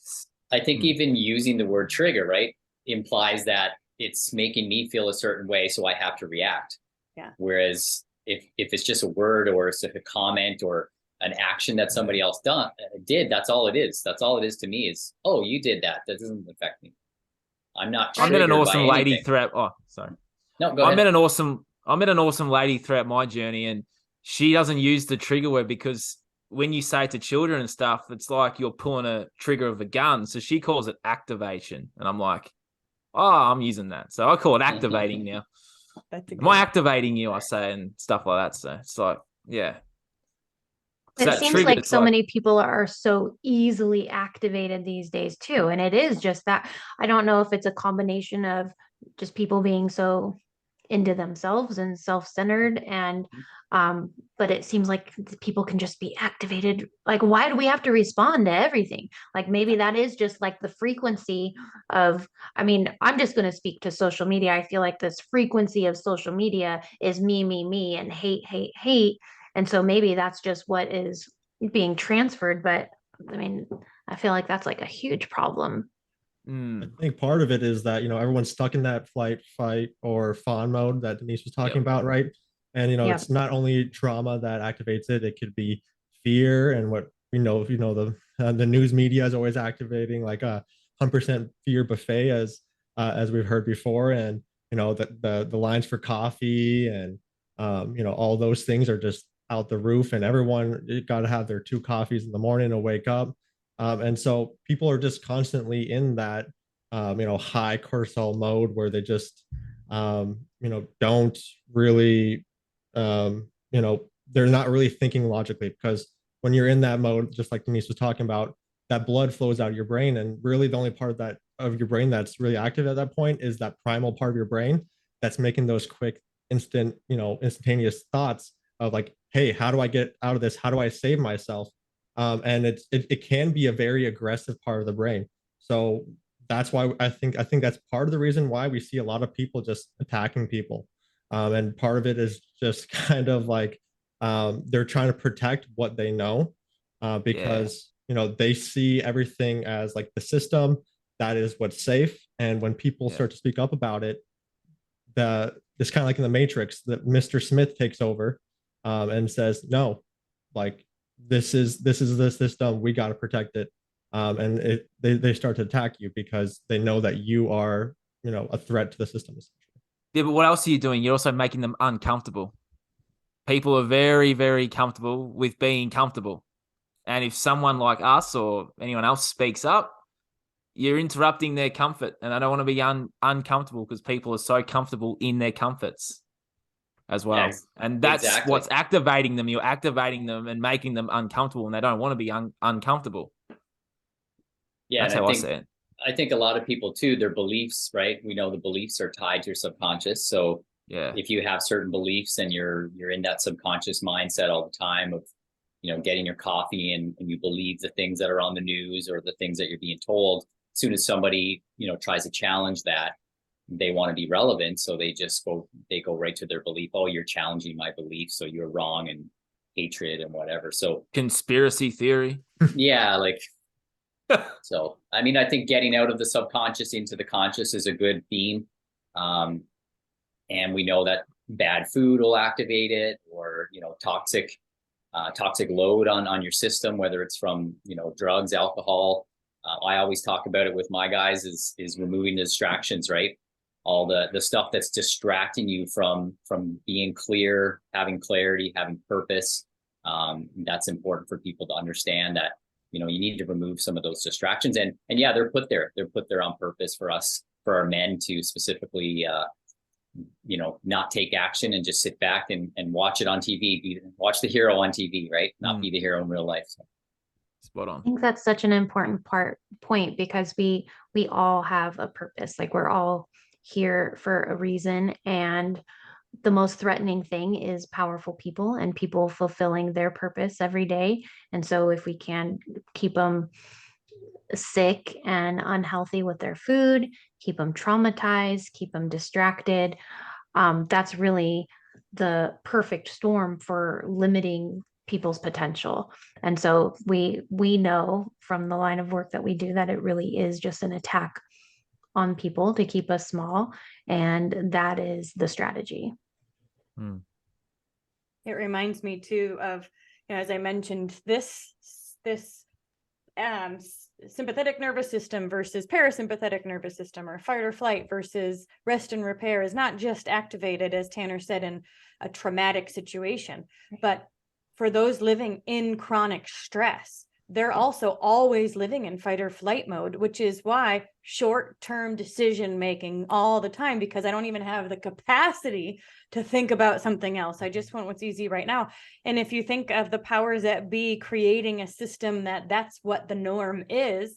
even using the word trigger, right, implies that it's making me feel a certain way, so I have to react. Yeah. Whereas if it's just a word or it's a comment or an action that somebody else did, that's all it is. That's all it is to me is, oh, you did that. That doesn't affect me. I'm not. I met an awesome lady throughout. Oh, sorry. No, go ahead. I met an awesome lady throughout my journey, and she doesn't use the trigger word, because when you say it to children and stuff, it's like you're pulling a trigger of a gun. So she calls it activation, and I'm like, oh, I'm using that. So I call it activating now. That's a Am good I activating you? I say, and stuff like that. So it's like, yeah. So It that seems trigger, like it's so like, many people are so easily activated these days too. And it is just that. I don't know if it's a combination of just people being so into themselves and self-centered and but it seems like people can just be activated. Like, why do we have to respond to everything? Like, maybe that is just like the frequency of, I mean, I'm just going to speak to social media. I feel like this frequency of social media is me, and hate, hate, hate. And so maybe that's just what is being transferred. But I mean, I feel like that's like a huge problem. I think part of it is that, everyone's stuck in that flight, fight, or fawn mode that Denise was talking Yep. about, right? And, Yep. it's not only trauma that activates it, it could be fear and what we know, the news media is always activating like a 100% fear buffet as we've heard before. And, the lines for coffee and, all those things are just out the roof, and everyone got to have their 2 coffees in the morning to wake up. And so people are just constantly in that, high cortisol mode where they just, don't really, they're not really thinking logically, because when you're in that mode, just like Denise was talking about, that blood flows out of your brain. And really the only part of your brain that's really active at that point is that primal part of your brain that's making those quick, instantaneous thoughts of like, hey, how do I get out of this? How do I save myself? And it can be a very aggressive part of the brain. So that's why I think that's part of the reason why we see a lot of people just attacking people. And part of it is just kind of like they're trying to protect what they know, because they see everything as like the system that is what's safe. And when people start to speak up about it, it's kind of like in the Matrix that Mr. Smith takes over, and says, no, like this is the system, we got to protect it. And they start to attack you because they know that you are, a threat to the system. yeah, but what else are you doing? You're also making them uncomfortable. People are very, very comfortable with being comfortable. And if someone like us or anyone else speaks up, you're interrupting their comfort. And I don't want to be uncomfortable because people are so comfortable in their comforts as well. And that's exactly what's activating them. You're activating them and making them uncomfortable, and they don't want to be uncomfortable. Yeah, that's and how I see it. I think a lot of people too, their beliefs, right? We know the beliefs are tied to your subconscious. So Yeah. if you have certain beliefs and you're in that subconscious mindset all the time of, getting your coffee and you believe the things that are on the news or the things that you're being told, as soon as somebody, tries to challenge that, they want to be relevant. So they go right to their belief. Oh, you're challenging my belief, so you're wrong, and hatred and whatever. So Conspiracy theory. yeah, like, so, I mean, I think getting out of the subconscious into the conscious is a good theme. And we know that bad food will activate it, or, toxic load on your system, whether it's from, drugs, alcohol. I always talk about it with my guys is removing the distractions, right? All the stuff that's distracting you from being clear, having clarity, having purpose. That's important for people to understand that, you need to remove some of those distractions. And yeah, they're put there on purpose for us, for our men to specifically, not take action and just sit back and watch it on TV, watch the hero on TV, right? Not be the hero in real life. So. Spot on. I think that's such an important point because we all have a purpose. Like, we're all here for a reason, and the most threatening thing is powerful people and people fulfilling their purpose every day. And so if we can keep them sick and unhealthy with their food, keep them traumatized, keep them distracted, that's really the perfect storm for limiting people's potential. And so we know from the line of work that we do that it really is just an attack on people to keep us small, and that is the strategy. It reminds me too of, as I mentioned, this sympathetic nervous system versus parasympathetic nervous system, or fight or flight versus rest and repair, is not just activated, as Tanner said, in a traumatic situation, but for those living in chronic stress, they're also always living in fight or flight mode, which is why short-term decision making all the time, because I don't even have the capacity to think about something else. I just want what's easy right now. And if you think of the powers that be creating a system that's what the norm is,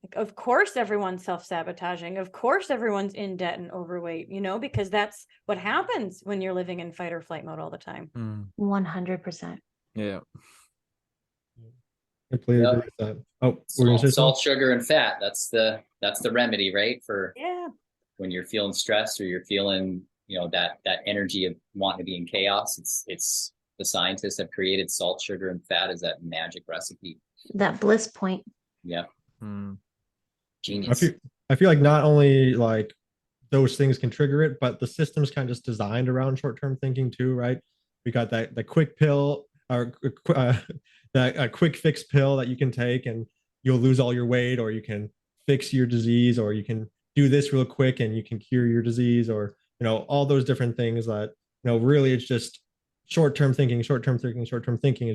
like, of course everyone's self-sabotaging, of course everyone's in debt and overweight, because that's what happens when you're living in fight or flight mode all the time. 100%. Yeah. Completely agree with that. Oh, we're gonna say Salt, sugar, and fat. That's the remedy, right? For Yeah. when you're feeling stressed or you're feeling, that energy of wanting to be in chaos. It's the scientists have created salt, sugar, and fat as that magic recipe. That bliss point. Yeah. Mm. Genius. I feel like not only like those things can trigger it, but the system's kind of just designed around short-term thinking too, right? We got the quick pill or that quick fix pill that you can take and you'll lose all your weight, or you can fix your disease, or you can do this real quick and you can cure your disease, or all those different things that really it's just short-term thinking is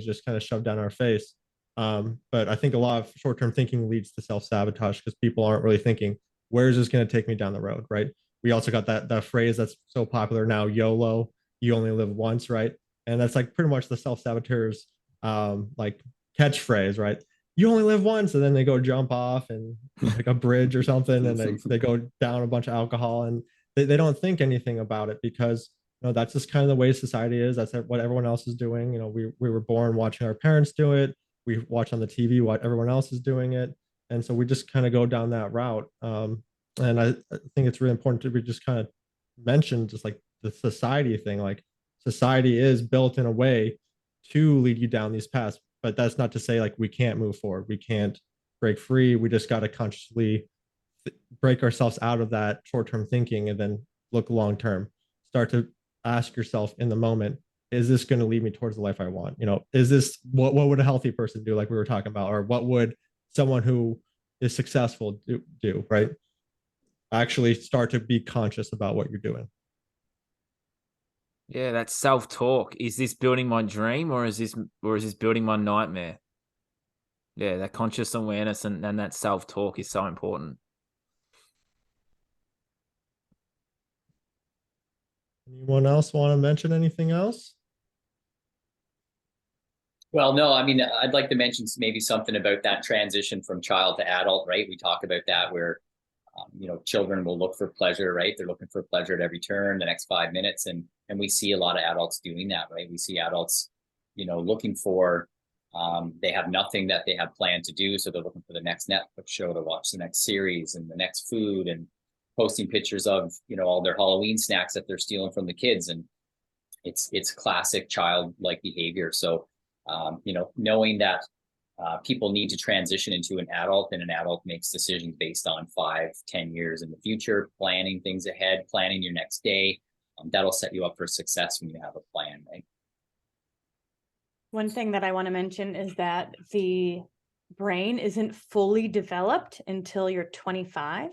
just kind of shoved down our face. But I think a lot of short-term thinking leads to self-sabotage because people aren't really thinking, where is this going to take me down the road, right? We also got that phrase that's so popular now, YOLO, you only live once, right? And that's like pretty much the self-saboteurs like catchphrase, right? You only live once, and then they go jump off and like a bridge or something, and they go down a bunch of alcohol, and they don't think anything about it because that's just kind of the way society is. That's what everyone else is doing. We were born watching our parents do it. We watch on the TV what everyone else is doing it, and so we just kind of go down that route. And I think it's really important to be just kind of mention just like the society thing. Like society is built in a way to lead you down these paths, but that's not to say like we can't move forward, we can't break free. We just got to consciously break ourselves out of that short-term thinking and then look long-term. Start to ask yourself in the moment, is this going to lead me towards the life I want? Is this what would a healthy person do, like we were talking about, or what would someone who is successful do, right? Actually start to be conscious about what you're doing. Yeah, that self-talk. Is this building my dream or is this building my nightmare? Yeah, that conscious awareness and that self-talk is so important. Anyone else want to mention anything else? Well, no, I mean, I'd like to mention maybe something about that transition from child to adult, right? We talk about that where, children will look for pleasure, right? They're looking for pleasure at every turn, the next 5 minutes. And we see a lot of adults doing that, right? We see adults, looking for, they have nothing that they have planned to do. So they're looking for the next Netflix show to watch, the next series and the next food, and posting pictures of, all their Halloween snacks that they're stealing from the kids. And it's classic childlike behavior. So, knowing that people need to transition into an adult, and an adult makes decisions based on 5-10 years in the future, planning things ahead, planning your next day. That'll set you up for success when you have a plan, right? One thing that I want to mention is that the brain isn't fully developed until you're 25,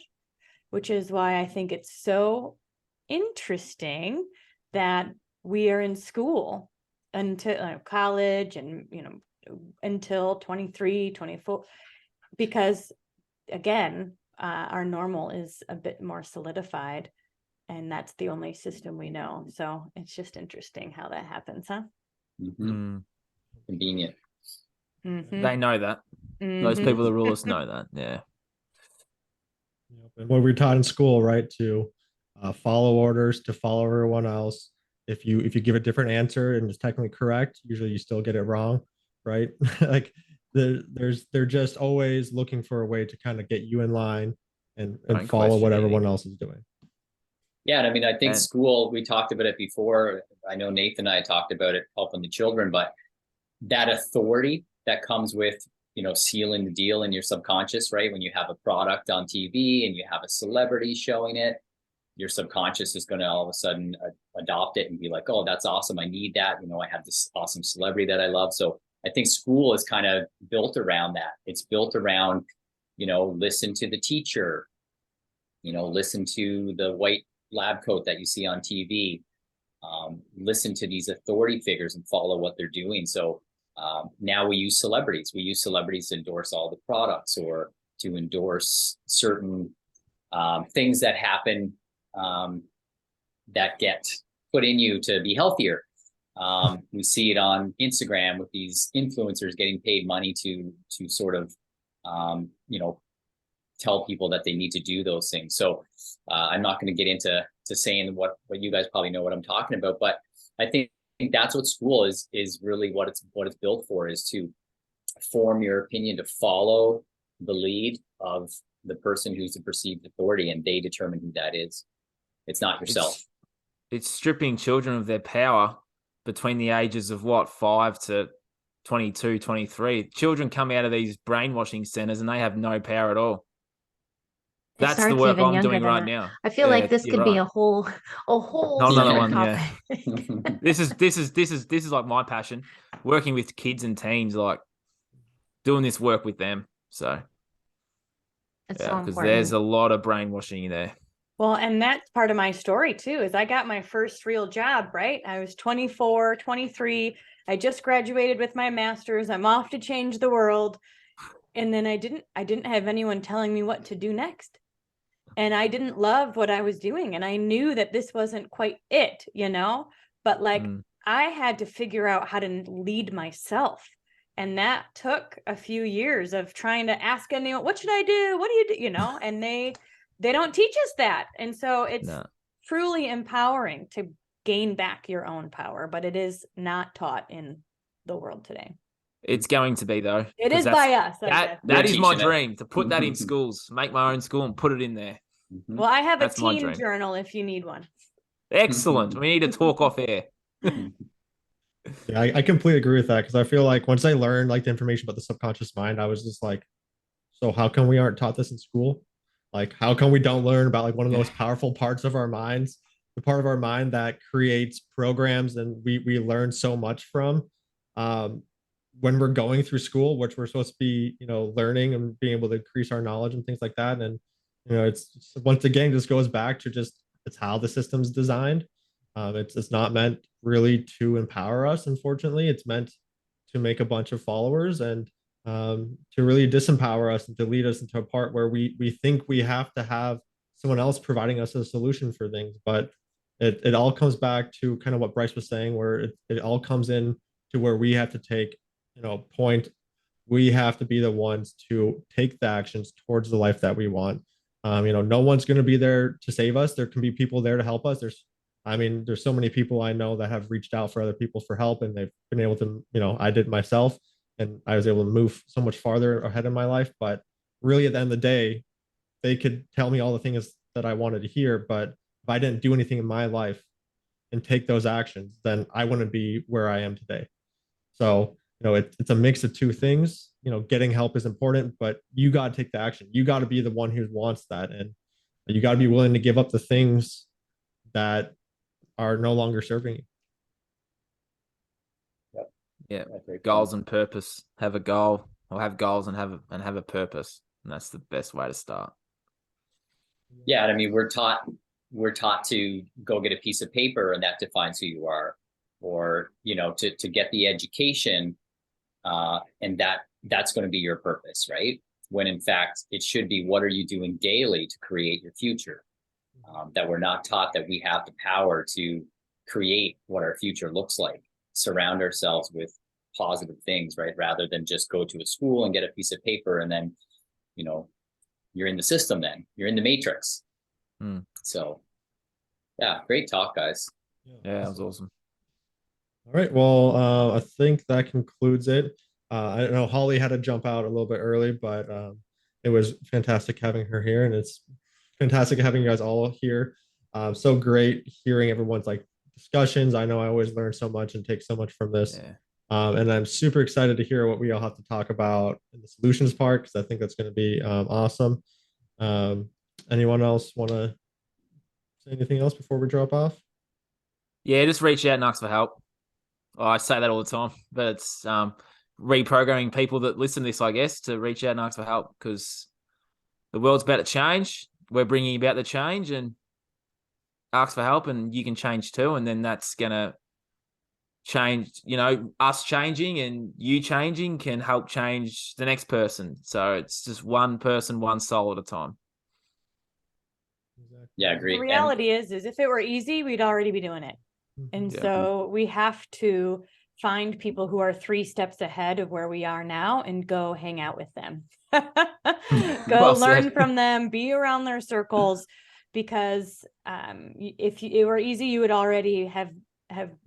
which is why I think it's so interesting that we are in school until college and, until 23, 24, because again, our normal is a bit more solidified, and that's the only system we know. So it's just interesting how that happens, huh? Convenient. They know that. Those people that rule us know that. Yeah. And what we're taught in school, right, to follow orders, to follow everyone else. If you give a different answer and it's technically correct, usually you still get it wrong, right? Like they're just always looking for a way to kind of get you in line and follow what everyone else is doing. Yeah, and I mean, I think school, we talked about it before. I know Nathan and I talked about it helping the children, but that authority that comes with, sealing the deal in your subconscious, right? When you have a product on TV and you have a celebrity showing it, your subconscious is going to all of a sudden adopt it and be like, oh, that's awesome. I need that. I have this awesome celebrity that I love. So I think school is kind of built around that. It's built around, listen to the teacher, listen to the white lab coat that you see on TV, listen to these authority figures and follow what they're doing. So Now we use celebrities. We use celebrities to endorse all the products or to endorse certain things that happen that get put in you to be healthier. We see it on Instagram with these influencers getting paid money to sort of, tell people that they need to do those things. So I'm not going to get into saying what you guys probably know what I'm talking about, but I think that's what school is really what it's built for, is to form your opinion, to follow the lead of the person who's the perceived authority, and they determine who that is. It's not yourself. It's stripping children of their power between the ages of 5 to 22, 23. Children come out of these brainwashing centers and they have no power at all. It That's the starts work even I'm younger doing than right that. now. I feel like this you're could be right. a whole Another separate one, topic. yeah. This is like my passion, working with kids and teens, like doing this work with them. So It's yeah, so because important. there's a lot of brainwashing there. Well, and that's part of my story too, is I got my first real job, right? I was 24, 23. I just graduated with my master's. I'm off to change the world. And then I didn't have anyone telling me what to do next. And I didn't love what I was doing. And I knew that this wasn't quite it, but like I had to figure out how to lead myself. And that took a few years of trying to ask anyone, what should I do? What do you do? And they don't teach us that. And so it's truly empowering to gain back your own power, but it is not taught in the world today. It's going to be, though. It is by us. That is my dream, to put that in schools, make my own school and put it in there. Well, I have That's a my teen dream. journal if you need one. Excellent. We need to talk off air. Yeah, I completely agree with that, because I feel like once I learned like the information about the subconscious mind, I was just like, so how come we aren't taught this in school? Like, how come we don't learn about like one of the most powerful parts of our minds, the part of our mind that creates programs and we learn so much from when we're going through school, which we're supposed to be, learning and being able to increase our knowledge and things like that. And, it's once again, just goes back to just, it's how the system's designed. It's not meant really to empower us. Unfortunately, it's meant to make a bunch of followers and to really disempower us and to lead us into a part where we think we have to have someone else providing us a solution for things. But it all comes back to kind of what Bryce was saying, where it all comes in to where we have to take, point. We have to be the ones to take the actions towards the life that we want. No one's going to be there to save us. There can be people there to help us. There's so many people I know that have reached out for other people for help, and they've been able to, I did myself, and I was able to move so much farther ahead in my life. But really, at the end of the day, they could tell me all the things that I wanted to hear. But if I didn't do anything in my life and take those actions, then I wouldn't be where I am today. So, it's a mix of two things. Getting help is important, but you got to take the action. You got to be the one who wants that. And you got to be willing to give up the things that are no longer serving you. Yeah. Goals and purpose. Have a goal, or have goals and have a purpose. And that's the best way to start. Yeah. I mean, we're taught to go get a piece of paper and that defines who you are, or, to get the education and that's going to be your purpose, right? When in fact, it should be, what are you doing daily to create your future? That we're not taught that we have the power to create what our future looks like, surround ourselves with positive things, right? Rather than just go to a school and get a piece of paper and then, you're in the system, then you're in the matrix. So yeah, great talk, guys. Yeah, that was awesome. All right. Well, I think that concludes it. I know Holly had to jump out a little bit early, but it was fantastic having her here, and it's fantastic having you guys all here. So great hearing everyone's like discussions. I know I always learn so much and take so much from this. Yeah. And I'm super excited to hear what we all have to talk about in the solutions part, because I think that's going to be awesome. Anyone else want to say anything else before we drop off? Yeah, just reach out and ask for help. Oh, I say that all the time, but it's reprogramming people that listen to this, I guess, to reach out and ask for help, because the world's about to change. We're bringing about the change, and ask for help and you can change too. And then that's going to change, us changing and you changing can help change the next person. So it's just one person, one soul at a time. Yeah, agree. The reality is if it were easy, we'd already be doing it. And so we have to find people who are 3 steps ahead of where we are now and go hang out with them. Go learn from them, be around their circles, because if it were easy, you would already have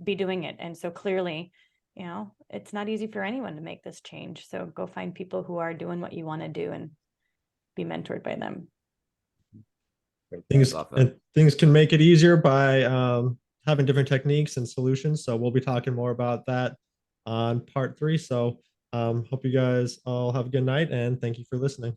be doing it. And so clearly, it's not easy for anyone to make this change. So go find people who are doing what you want to do and be mentored by them. Things can make it easier by having different techniques and solutions. So we'll be talking more about that on part 3. So hope you guys all have a good night, and thank you for listening.